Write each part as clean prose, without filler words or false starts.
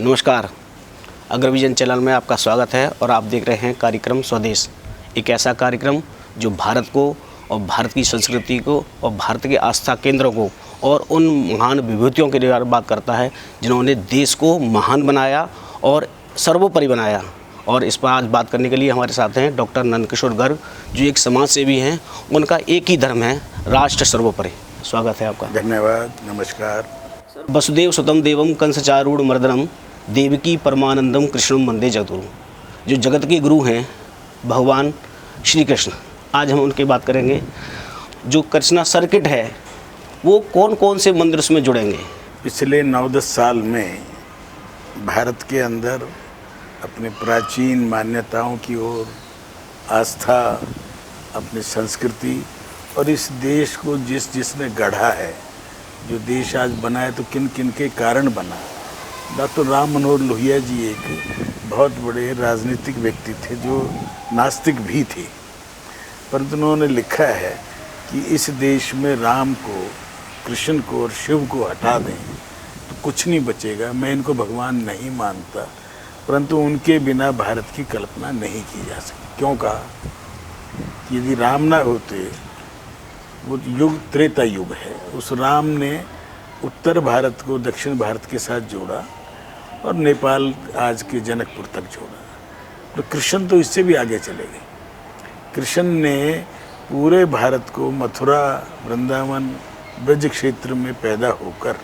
नमस्कार, अग्रविजन चैनल में आपका स्वागत है और आप देख रहे हैं कार्यक्रम स्वदेश। एक ऐसा कार्यक्रम जो भारत को और भारत की संस्कृति को और भारत के आस्था केंद्रों को और उन महान विभूतियों के बारे में बात करता है जिन्होंने देश को महान बनाया और सर्वोपरि बनाया। और इस पर आज बात करने के लिए हमारे साथ हैं डॉक्टर नंदकिशोर गर्ग, जो एक समाज सेवी हैं। उनका एक ही धर्म है, राष्ट्र सर्वोपरि। स्वागत है आपका। धन्यवाद, नमस्कार। वसुदेव सुतं देवम कंसचारूढ़ मर्दनम देवकी परमानंदम कृष्णम वंदे जगद्गुरु। जो जगत के गुरु हैं भगवान श्री कृष्ण, आज हम उनकी बात करेंगे। जो कृष्णा सर्किट है वो कौन कौन से मंदिर उसमें जुड़ेंगे? पिछले 9-10 साल में भारत के अंदर अपने प्राचीन मान्यताओं की ओर आस्था, अपनी संस्कृति और इस देश को जिसने गढ़ा है, जो देश आज बना है तो किन किन के कारण बना। डॉक्टर राम मनोहर लोहिया जी एक बहुत बड़े राजनीतिक व्यक्ति थे जो नास्तिक भी थे, परंतु उन्होंने लिखा है कि इस देश में राम को, कृष्ण को और शिव को हटा दें तो कुछ नहीं बचेगा। मैं इनको भगवान नहीं मानता, परंतु उनके बिना भारत की कल्पना नहीं की जा सकती। क्यों कहा कि यदि राम ना होते, वो युग त्रेता युग है, उस राम ने उत्तर भारत को दक्षिण भारत के साथ जोड़ा और नेपाल आज के जनकपुर तक जोड़ा। तो कृष्ण तो इससे भी आगे चले गए। कृष्ण ने पूरे भारत को मथुरा, वृंदावन, ब्रज क्षेत्र में पैदा होकर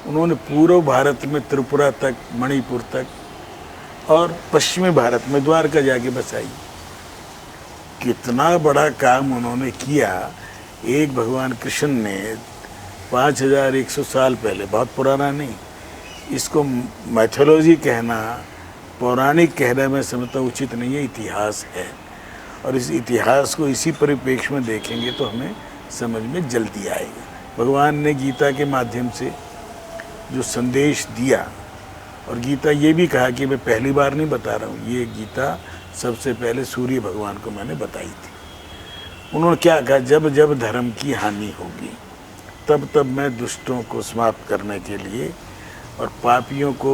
उन्होंने पूर्व भारत में त्रिपुरा तक, मणिपुर तक और पश्चिमी भारत में द्वारका जाके बसाई। कितना बड़ा काम उन्होंने किया। एक भगवान कृष्ण ने 5100 साल पहले, बहुत पुराना नहीं, इसको मैथोलॉजी कहना, पौराणिक कहना मैं समझता हूँ उचित नहीं है, इतिहास है। और इस इतिहास को इसी परिप्रेक्ष्य में देखेंगे तो हमें समझ में जल्दी आएगा। भगवान ने गीता के माध्यम से जो संदेश दिया, और गीता ये भी कहा कि मैं पहली बार नहीं बता रहा हूँ, ये गीता सबसे पहले सूर्य भगवान को मैंने बताई थी। उन्होंने क्या कहा, जब जब धर्म की हानि होगी तब तब मैं दुष्टों को समाप्त करने के लिए और पापियों को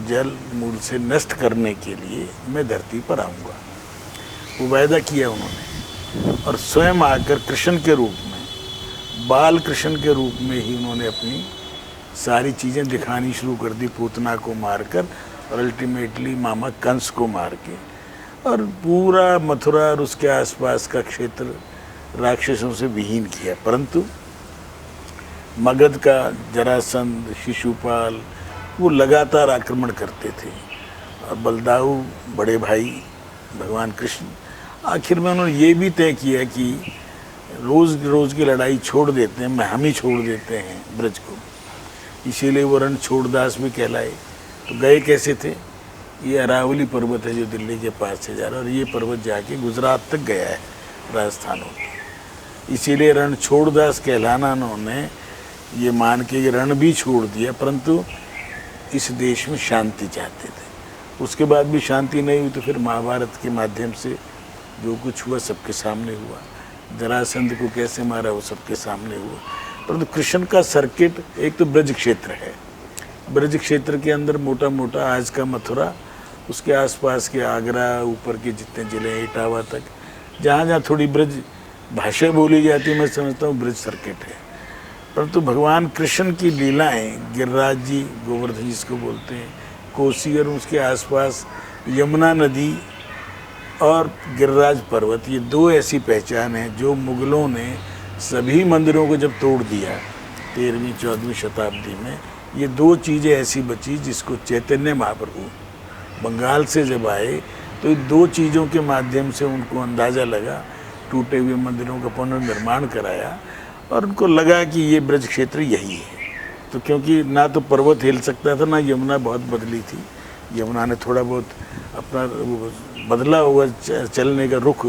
जल मूल से नष्ट करने के लिए मैं धरती पर आऊँगा। वो वायदा किया उन्होंने, और स्वयं आकर कृष्ण के रूप में, बाल कृष्ण के रूप में ही उन्होंने अपनी सारी चीज़ें दिखानी शुरू कर दी, पूतना को मारकर और अल्टीमेटली मामा कंस को मार के, और पूरा मथुरा और उसके आसपास का क्षेत्र राक्षसों से विहीन किया। परंतु मगध का जरासंध, शिशुपाल, वो लगातार आक्रमण करते थे। और बलदाऊ बड़े भाई भगवान कृष्ण, आखिर में उन्होंने ये भी तय किया कि रोज़ रोज़ की लड़ाई छोड़ देते हैं, हम ही छोड़ देते हैं ब्रज को। इसीलिए वो रण छोड़दास भी कहलाए। तो गए कैसे थे? ये अरावली पर्वत है जो दिल्ली के पास से जा रहा है, और ये पर्वत जाके गुजरात तक गया है, राजस्थान होकर। इसीलिए रण छोड़दास कहलाना उन्होंने ये मान के ये रण भी छोड़ दिया, परंतु इस देश में शांति चाहते थे। उसके बाद भी शांति नहीं हुई तो फिर महाभारत के माध्यम से जो कुछ हुआ सबके सामने हुआ। जरासंध को कैसे मारा वो सबके सामने हुआ। परंतु कृष्ण का सर्किट एक तो ब्रज क्षेत्र है, ब्रज क्षेत्र के अंदर मोटा मोटा आज का मथुरा, उसके आसपास के आगरा, ऊपर के जितने ज़िले हैं इटावा तक, जहाँ जहाँ थोड़ी ब्रज भाषा बोली जाती है, मैं समझता हूँ ब्रज सर्किट है। परंतु भगवान कृष्ण की लीलाएं, गिरिराज जी, गोवर्धन जिसको बोलते हैं, कोसी और उसके आसपास यमुना नदी और गिरिराज पर्वत, ये दो ऐसी पहचान है जो मुगलों ने सभी मंदिरों को जब तोड़ दिया 13वीं 14वीं शताब्दी में, ये दो चीज़ें ऐसी बची जिसको चैतन्य महाप्रभु बंगाल से जब आए तो इन दो चीज़ों के माध्यम से उनको अंदाज़ा लगा, टूटे हुए मंदिरों का पुनर्निर्माण कराया और उनको लगा कि ये ब्रज क्षेत्र यही है। तो क्योंकि ना तो पर्वत हिल सकता था, ना यमुना बहुत बदली थी, यमुना ने थोड़ा बहुत अपना बदला हुआ चलने का रुख।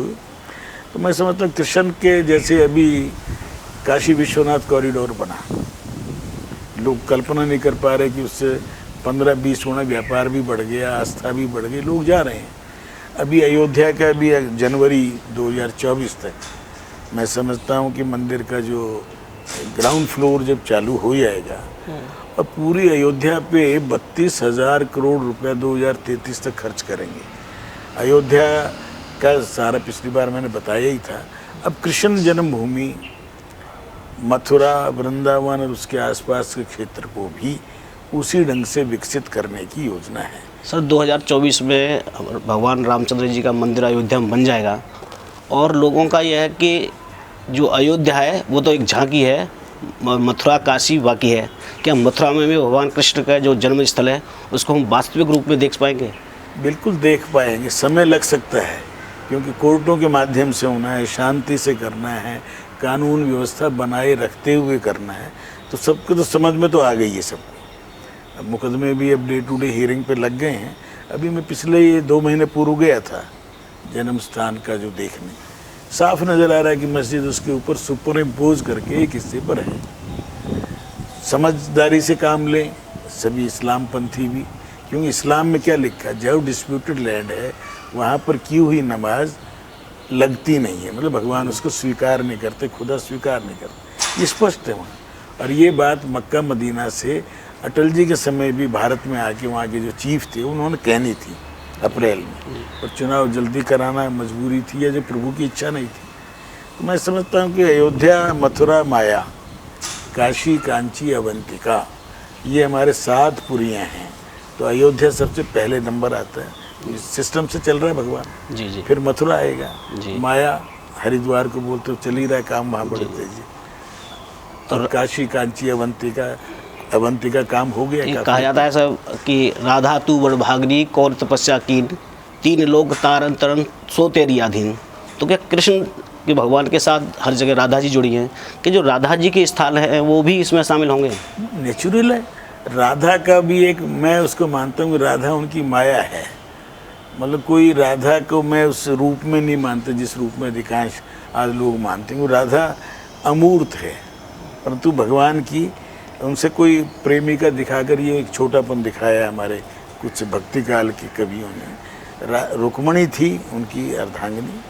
तो मैं समझता हूँ कृष्ण के जैसे अभी काशी विश्वनाथ कॉरिडोर बना, लोग कल्पना नहीं कर पा रहे कि उससे 15-20 गुना व्यापार भी बढ़ गया, आस्था भी बढ़ गई, लोग जा रहे हैं। अभी अयोध्या का भी जनवरी 2024 तक मैं समझता हूँ कि मंदिर का जो ग्राउंड फ्लोर जब चालू हो जाएगा और पूरी अयोध्या पे 32,000 करोड़ रुपया 2033 तक खर्च करेंगे। अयोध्या का सारा पिछली बार मैंने बताया ही था। अब कृष्ण जन्मभूमि, मथुरा, वृंदावन और उसके आसपास के क्षेत्र को भी उसी ढंग से विकसित करने की योजना है। सर 2024 में भगवान रामचंद्र जी का मंदिर अयोध्या में बन जाएगा और लोगों का यह है कि जो अयोध्या है वो तो एक झांकी है, मथुरा काशी बाकी है। क्या मथुरा में भी भगवान कृष्ण का जो जन्म स्थल है उसको हम वास्तविक रूप में देख पाएंगे? बिल्कुल देख पाएंगे, समय लग सकता है क्योंकि कोर्टों के माध्यम से होना है, शांति से करना है, कानून व्यवस्था बनाए रखते हुए करना है। तो सबको तो समझ में तो आ गई है सबको। अब मुकदमे भी अब डे टू डे हियरिंग पे लग गए हैं। अभी मैं पिछले ये 2 महीने पूर्व गया था जन्म स्थान का जो देखने, साफ नज़र आ रहा है कि मस्जिद उसके ऊपर सुपर इम्पोज करके एक हिस्से पर है। समझदारी से काम लें सभी इस्लाम पंथी भी, क्योंकि इस्लाम में क्या लिखा है, जो डिस्प्यूटेड लैंड है वहाँ पर की हुई नमाज लगती नहीं है, मतलब भगवान उसको स्वीकार नहीं करते, खुदा स्वीकार नहीं करते, ये स्पष्ट है वहाँ। और ये बात मक्का मदीना से अटल जी के समय भी भारत में आके वहाँ के जो चीफ थे उन्होंने कहनी थी अप्रैल में, और चुनाव जल्दी कराना मजबूरी थी या जो प्रभु की इच्छा नहीं थी। तो मैं समझता हूँ कि अयोध्या, मथुरा, माया, काशी, कांची, अवंतिका, ये हमारे 7 पुरियाँ हैं। तो अयोध्या सबसे पहले नंबर आता है, इस सिस्टम से चल रहा है भगवान। जी जी। फिर मथुरा आएगा, जी। माया हरिद्वार को बोलते हो, चल ही रहा है काम वहाँ बड़े तेजी। और काशी, कांची, अवंतिका काम हो गया। कहा जाता है सब कि राधा तू बड़भागिनी कौन तपस्या कीन, 3 लोग तारन तरन सो तेरी अधीन। तो क्या कृष्ण के भगवान के साथ हर जगह राधा जी जुड़ी हैं कि जो राधा जी के स्थल हैं वो भी इसमें शामिल होंगे? नेचुरल है। राधा का भी एक, मैं उसको मानता हूँ कि राधा उनकी माया है। मतलब कोई राधा को मैं उस रूप में नहीं मानता जिस रूप में अधिकांश आज लोग मानते हैं। वो राधा अमूर्त है, परंतु भगवान की उनसे कोई प्रेमिका दिखाकर ये एक छोटापन दिखाया हमारे कुछ भक्ति काल के कवियों ने। रुक्मणी थी उनकी अर्धांगिनी,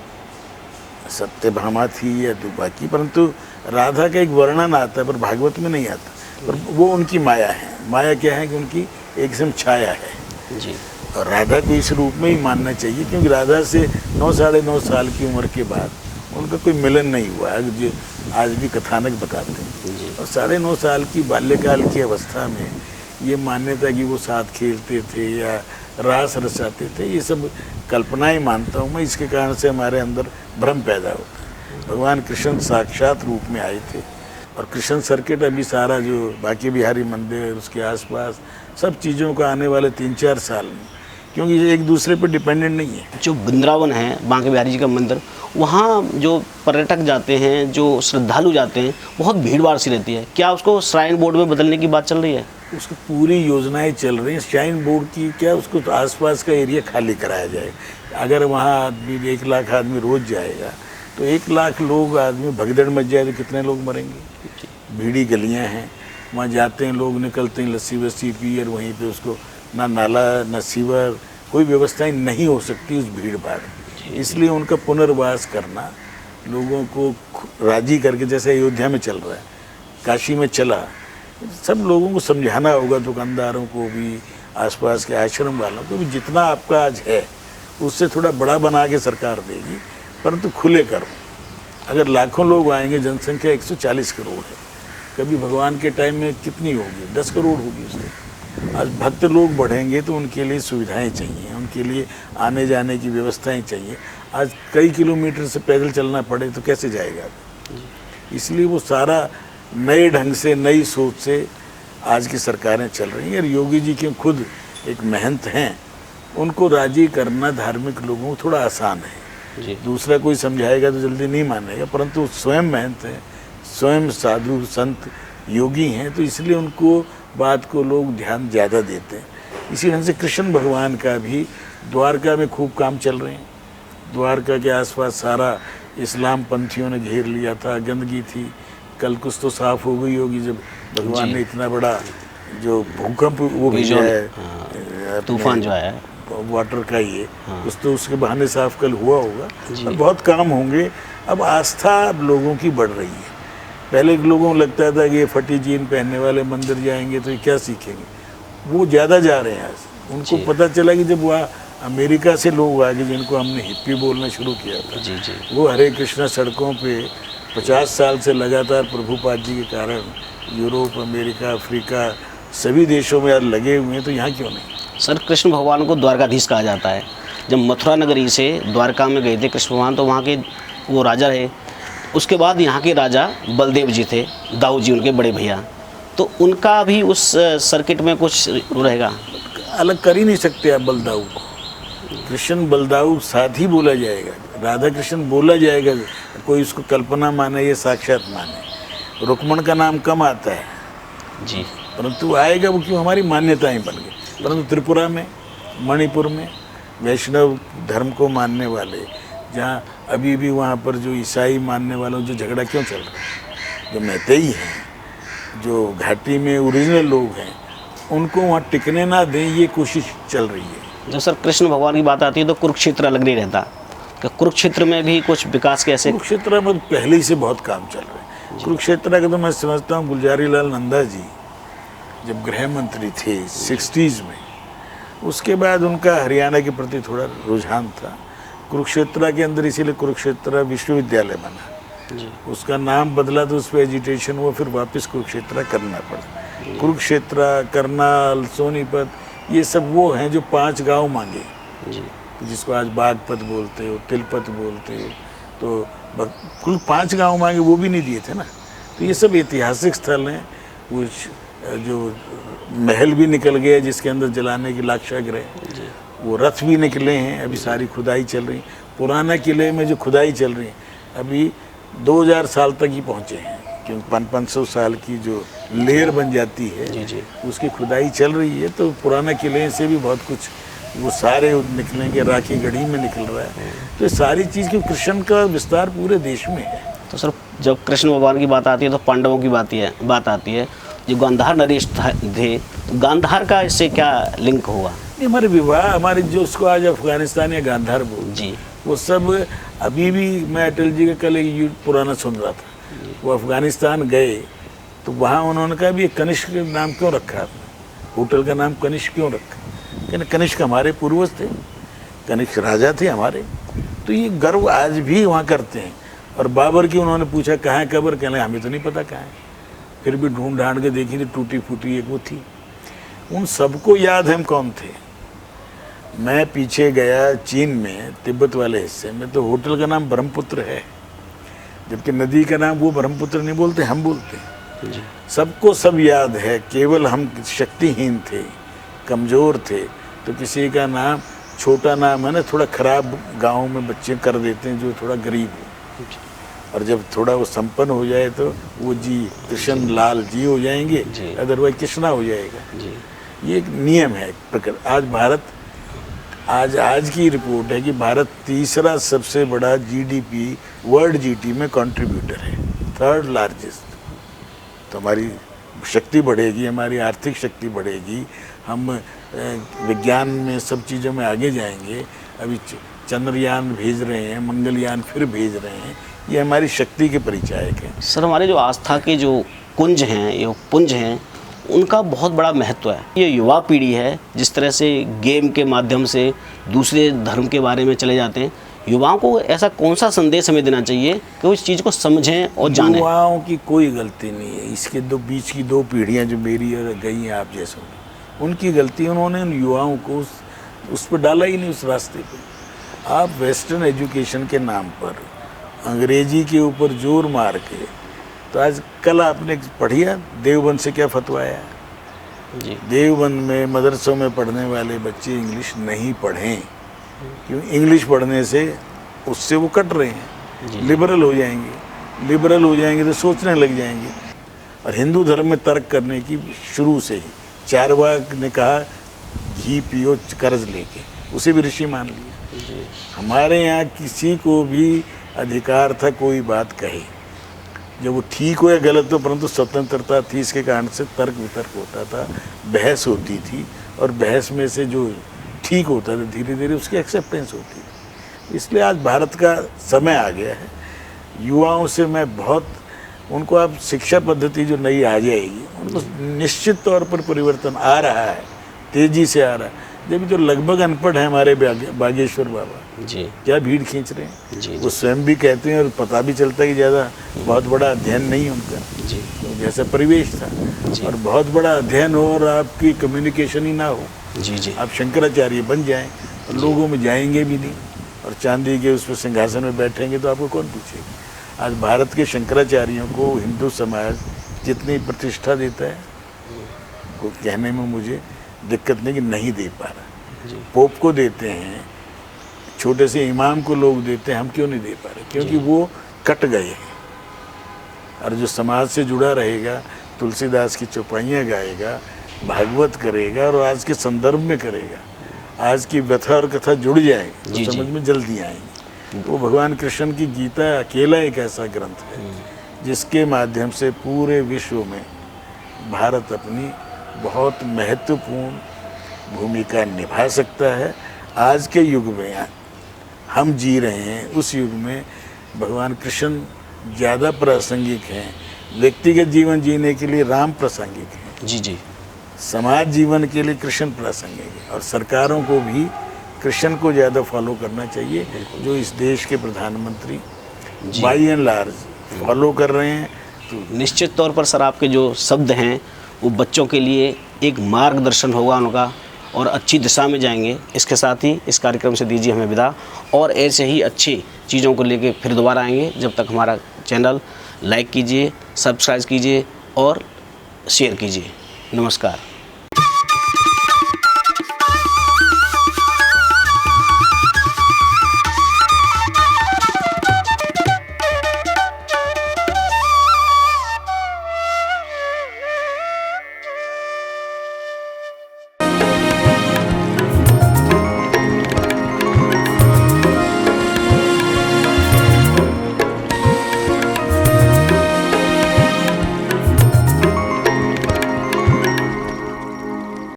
सत्यभामा थी या बाकी, परंतु राधा का एक वर्णन आता है पर भागवत में नहीं आता। पर वो उनकी माया है। माया क्या है कि उनकी एक किस्म छाया है जी। और राधा को इस रूप में ही मानना चाहिए, क्योंकि राधा से 9 साढ़े 9 साल की उम्र के बाद उनका कोई मिलन नहीं हुआ है, जो आज भी कथानक बताते हैं। और 9.5 साल की बाल्यकाल की अवस्था में ये मान्यता कि वो साथ खेलते थे या रास रचाते थे, ये सब कल्पनाएं मानता हूँ मैं। इसके कारण से हमारे अंदर भ्रम पैदा होता है। भगवान कृष्ण साक्षात रूप में आए थे और कृष्ण सर्किट अभी सारा जो बाकी बिहारी मंदिर उसके आसपास सब चीज़ों का आने वाले 3-4 साल में, क्योंकि ये एक दूसरे पर डिपेंडेंट नहीं है। जो वृंदावन है, बांके बिहारी जी का मंदिर, वहाँ जो पर्यटक जाते हैं, जो श्रद्धालु जाते हैं, बहुत भीड़ भाड़ सी रहती है। क्या उसको श्राइन बोर्ड में बदलने की बात चल रही है? उसकी पूरी योजनाएं चल रही हैं श्राइन बोर्ड की। क्या उसको तो आसपास का एरिया खाली कराया जाए। अगर वहाँ आदमी 1 लाख आदमी रोज़ जाएगा तो 1 लाख लोग आदमी भगदड़ मच जाए तो कितने लोग मरेंगे। भीड़ी गलियाँ हैं, वहाँ जाते हैं लोग, निकलते हैं, लस्सी वस्सी पी, और वहीं पे उसको ना नाला ना सीवर, कोई व्यवस्थाएं नहीं हो सकती उस भीड़ भाड़। इसलिए उनका पुनर्वास करना, लोगों को राजी करके, जैसे अयोध्या में चल रहा है, काशी में चला, सब लोगों को समझाना होगा, दुकानदारों को भी, आसपास के आश्रम वालों को भी। जितना आपका आज है उससे थोड़ा बड़ा बना के सरकार देगी, परंतु खुले करो। अगर लाखों लोग आएंगे, जनसंख्या 140 करोड़ है, कभी भगवान के टाइम में कितनी होगी? 10 करोड़ होगी उससे। आज भक्त लोग बढ़ेंगे तो उनके लिए सुविधाएं चाहिए, उनके लिए आने जाने की व्यवस्थाएं चाहिए। आज कई किलोमीटर से पैदल चलना पड़े तो कैसे जाएगा? इसलिए वो सारा नए ढंग से, नई सोच से आज की सरकारें चल रही हैं। और योगी जी के खुद एक महंत हैं, उनको राजी करना धार्मिक लोगों को थोड़ा आसान है जी। दूसरा कोई समझाएगा तो जल्दी नहीं मानेगा, परंतु स्वयं महंत हैं, स्वयं साधु संत योगी हैं, तो इसलिए उनको बात को लोग ध्यान ज़्यादा देते हैं। इसी ढंग से कृष्ण भगवान का भी द्वारका में खूब काम चल रहे हैं। द्वारका के आसपास सारा इस्लाम पंथियों ने घेर लिया था, गंदगी थी। कल कुछ तो साफ हो गई होगी जब भगवान ने इतना बड़ा जो भूकंप वो भेजा है, तूफान जो आया वाटर का, ये कुछ तो उसके बहाने साफ कल हुआ होगा। और बहुत काम होंगे। अब आस्था अब लोगों की बढ़ रही है। पहले के लोगों को लगता था कि ये फटी जीन पहनने वाले मंदिर जाएंगे तो ये क्या सीखेंगे, वो ज़्यादा जा रहे हैं आज। उनको पता चला कि जब वहाँ अमेरिका से लोग आ गए जिनको हमने हिप्पी बोलना शुरू किया था, जी जी, वो हरे कृष्णा सड़कों पे 50 साल से लगातार प्रभुपाद जी के कारण यूरोप, अमेरिका, अफ्रीका सभी देशों में आज लगे हुए हैं, तो यहाँ क्यों नहीं। सर कृष्ण भगवान को द्वारकाधीश कहा जाता है। जब मथुरा नगरी से द्वारका में गए थे कृष्ण भगवान, तो वहाँ के वो राजा रहे। उसके बाद यहाँ के राजा बलदेव जी थे, दाऊ जी उनके बड़े भैया, तो उनका भी उस सर्किट में कुछ रहेगा। अलग कर ही नहीं सकते आप बलदाऊ को। कृष्ण बलदाऊ साथ ही बोला जाएगा, राधा कृष्ण बोला जाएगा, कोई उसको कल्पना माने या साक्षात माने। रुक्मण का नाम कम आता है जी, परंतु आएगा वो, क्यों, हमारी मान्यताएं बन गई। परंतु त्रिपुरा में, मणिपुर में वैष्णव धर्म को मानने वाले, जहाँ अभी भी वहाँ पर जो ईसाई मानने वालों जो झगड़ा क्यों चल रहा है, जो मैतेई हैं, जो घाटी में ओरिजिनल लोग हैं, उनको वहाँ टिकने ना दें, ये कोशिश चल रही है। जब सर कृष्ण भगवान की बात आती है तो कुरुक्षेत्र अलग नहीं रहता, कि कुरुक्षेत्र में भी कुछ विकास के ऐसे। कुरुक्षेत्र में पहले ही से बहुत काम चल रहा है। कुरुक्षेत्र का तो मैं समझता हूँ गुलजारी लाल नंदा जी जब गृह मंत्री थे 60s में, उसके बाद उनका हरियाणा के प्रति थोड़ा रुझान था। कुरुक्षेत्र के अंदर इसीलिए कुरुक्षेत्र विश्वविद्यालय बना जी, उसका नाम बदला तो उस पर एजिटेशन हुआ, फिर वापस कुरुक्षेत्र करना पड़ा। कुरुक्षेत्र, करनाल, सोनीपत, ये सब वो हैं जो 5 गांव मांगे, जी, जिसको आज बागपत बोलते हो, तिलपत बोलते हो, तो कुल 5 गांव मांगे, वो भी नहीं दिए थे ना। तो ये सब ऐतिहासिक स्थल हैं। वो जो महल भी निकल गया जिसके अंदर जलाने की लाक्षागृह, वो रथ भी निकले हैं, अभी सारी खुदाई चल रही। पुराना किले में जो खुदाई चल रही है अभी 2000 साल तक ही पहुँचे हैं, क्योंकि 500 साल की जो लेयर बन जाती है जी, जी, उसकी खुदाई चल रही है। तो पुराना किले से भी बहुत कुछ वो सारे निकलेंगे, राखी गढ़ी में निकल रहा है। तो ये सारी चीज़ की कृष्ण का विस्तार पूरे देश में है। तो सर जब कृष्ण भगवान की बात आती है तो पांडवों की बात आती है, जो गांधार नरेश थे, तो गांधार का इससे क्या लिंक हुआ? ये हमारे विवाह, हमारे जो उसको आज अफगानिस्तान या गांधार बोल जी, वो सब अभी भी, मैं अटल जी का कल एक पुराना सुन रहा था, वो अफगानिस्तान गए तो वहाँ उन्होंने कहा भी ये कनिष्क नाम क्यों रखा आपने, होटल का नाम कनिष्क क्यों रखा? कहने कनिष्क हमारे पूर्वज थे, कनिष्क राजा थे हमारे। तो ये गर्व आज भी वहाँ करते हैं। और बाबर की उन्होंने पूछा कहाँ है कब्र, कहने हमें तो नहीं पता कहाँ है, फिर भी ढूंढ ढांड के देखी तो टूटी फूटी एक वो थी। उन सबको याद है हम कौन थे। मैं पीछे गया चीन में, तिब्बत वाले हिस्से में, तो होटल का नाम ब्रह्मपुत्र है, जबकि नदी का नाम वो ब्रह्मपुत्र नहीं बोलते, हम बोलते हैं। जी, सबको सब याद है, केवल हम शक्तिहीन थे, कमज़ोर थे। तो किसी का नाम, छोटा नाम है ना, थोड़ा ख़राब गांव में बच्चे कर देते हैं जो थोड़ा गरीब हो, और जब थोड़ा वो संपन्न हो जाए तो वो जी कृष्ण लाल जी हो जाएंगे, अदरवाइज कृष्णा हो जाएगा। जी, ये एक नियम है प्रकृति। आज भारत, आज की रिपोर्ट है कि भारत तीसरा सबसे बड़ा जीडीपी वर्ल्ड जीटी में कंट्रीब्यूटर है, 3rd लार्जेस्ट। तो हमारी शक्ति बढ़ेगी, हमारी आर्थिक शक्ति बढ़ेगी, हम विज्ञान में सब चीज़ों में आगे जाएंगे। अभी चंद्रयान भेज रहे हैं, मंगलयान फिर भेज रहे हैं, ये हमारी शक्ति के परिचायक हैं। सर हमारे जो आस्था के जो कुंज हैं, ये पुंज हैं, उनका बहुत बड़ा महत्व है। ये युवा पीढ़ी है, जिस तरह से गेम के माध्यम से दूसरे धर्म के बारे में चले जाते हैं, युवाओं को ऐसा कौन सा संदेश हमें देना चाहिए कि वो इस चीज़ को समझें और जानें? युवाओं की कोई गलती नहीं है, इसके बीच की 2 पीढ़ियाँ जो मेरी और गई हैं आप जैसों, उनकी गलती, उन्होंने उन युवाओं को उस पर डाला ही नहीं, उस रास्ते पर। आप वेस्टर्न एजुकेशन के नाम पर अंग्रेजी के ऊपर जोर मार के, तो आज कल आपने पढ़िया देवबंद से क्या फतवा आया? जी, देवबंद में मदरसों में पढ़ने वाले बच्चे इंग्लिश नहीं पढ़ें, क्यों? इंग्लिश पढ़ने से उससे वो कट रहे हैं, लिबरल हो जाएंगे, लिबरल हो जाएंगे तो सोचने लग जाएंगे। और हिंदू धर्म में तर्क करने की शुरू से ही चारवाक ने कहा घी पियो कर्ज लेके, उसे भी ऋषि मान लिया। हमारे यहाँ किसी को भी अधिकार था कोई बात कहे, जब वो ठीक हो या गलत हो, परंतु स्वतंत्रता थी, इसके कारण से तर्क वितर्क होता था, बहस होती थी, और बहस में से जो ठीक होता था धीरे धीरे उसकी एक्सेप्टेंस होती थी। इसलिए आज भारत का समय आ गया है। युवाओं से मैं बहुत उनको आप शिक्षा पद्धति जो नई आ जाएगी, उनको निश्चित तौर पर परिवर्तन आ रहा है, तेजी से आ रहा है। जब जो लगभग अनपढ़ है हमारे बागेश्वर बाबा जी क्या भीड़ खींच रहे हैं। जी वो स्वयं भी कहते हैं और पता भी चलता है कि ज़्यादा बहुत बड़ा अध्ययन नहीं उनका, जी जैसा परिवेश था, और बहुत बड़ा अध्ययन हो और आपकी कम्युनिकेशन ही ना हो, जी जी आप शंकराचार्य बन जाएं और लोगों में जाएंगे भी नहीं और चांदी के उस पर सिंहासन में बैठेंगे तो आपको कौन पूछेगा। आज भारत के शंकराचार्यों को हिंदू समाज जितनी प्रतिष्ठा देता है, वो कहने में मुझे दिक्कत नहीं कि नहीं दे पा रहा। पोप को देते हैं, छोटे से इमाम को लोग देते हैं, हम क्यों नहीं दे पा रहे? क्योंकि वो कट गए हैं। और जो समाज से जुड़ा रहेगा, तुलसीदास की चौपाइयाँ गाएगा, भागवत करेगा और आज के संदर्भ में करेगा, आज की व्यथा और कथा जुड़ जाएगी तो समझ में जल्दी आएंगी। तो भगवान कृष्ण की गीता अकेला एक ऐसा ग्रंथ है जिसके माध्यम से पूरे विश्व में भारत अपनी बहुत महत्वपूर्ण भूमिका निभा सकता है। आज के युग में हम जी रहे हैं, उस युग में भगवान कृष्ण ज़्यादा प्रासंगिक हैं। व्यक्तिगत जीवन जीने के लिए राम प्रासंगिक हैं, जी जी समाज जीवन के लिए कृष्ण प्रासंगिक है, और सरकारों को भी कृष्ण को ज़्यादा फॉलो करना चाहिए, जो इस देश के प्रधानमंत्री बाई एंड लार्ज फॉलो कर रहे हैं। तो निश्चित तौर पर सर आपके जो शब्द हैं वो बच्चों के लिए एक मार्गदर्शन होगा उनका, और अच्छी दिशा में जाएंगे। इसके साथ ही इस कार्यक्रम से दीजिए हमें विदा, और ऐसे ही अच्छी चीज़ों को लेके फिर दोबारा आएंगे। जब तक हमारा चैनल लाइक कीजिए, सब्सक्राइब कीजिए और शेयर कीजिए। नमस्कार।